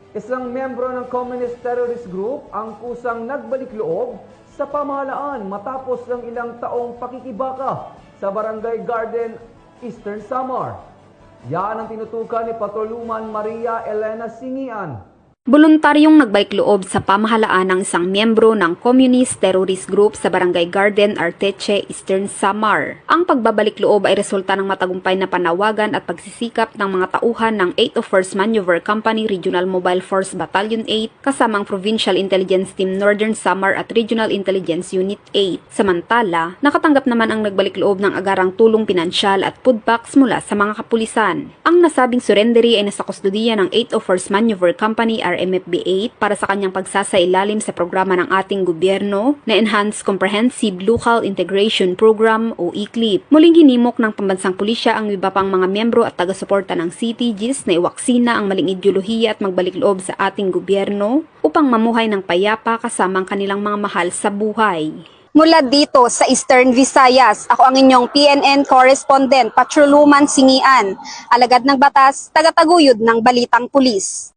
Isang miyembro ng Communist Terrorist Group ang kusang nagbalik loob sa pamahalaan matapos ng ilang taong pakikibaka sa Barangay Garden, Eastern Samar. Yan ang tinutukan ni Patroluman Maria Elena Singian. Voluntaryong nagbalik loob sa pamahalaan ng isang miyembro ng Communist Terrorist Group sa Barangay Garden, Arteche, Eastern Samar. Ang pagbabalik loob ay resulta ng matagumpay na panawagan at pagsisikap ng mga tauhan ng 801st Maneuver Company Regional Mobile Force Battalion 8 kasamang Provincial Intelligence Team Northern Samar at Regional Intelligence Unit 8. Samantala, nakatanggap naman ang nagbalik loob ng agarang tulong pinansyal at food packs mula sa mga kapulisan. Ang nasabing surrendery ay nasa kustodiya ng 801st Maneuver Company RMFB 8 para sa kanyang pagsasailalim sa programa ng ating gobyerno na Enhanced Comprehensive Local Integration Program o ECLIP. Muling hinimok ng pambansang pulisya ang iba pang mga miyembro at taga-suporta ng CTGs na iwaksina ang maling ideolohiya at magbalik loob sa ating gobyerno upang mamuhay ng payapa kasama ang kanilang mga mahal sa buhay. Mula dito sa Eastern Visayas, ako ang inyong PNN correspondent, Patroluman Singian, alagad ng batas, tagataguyod ng Balitang Pulis.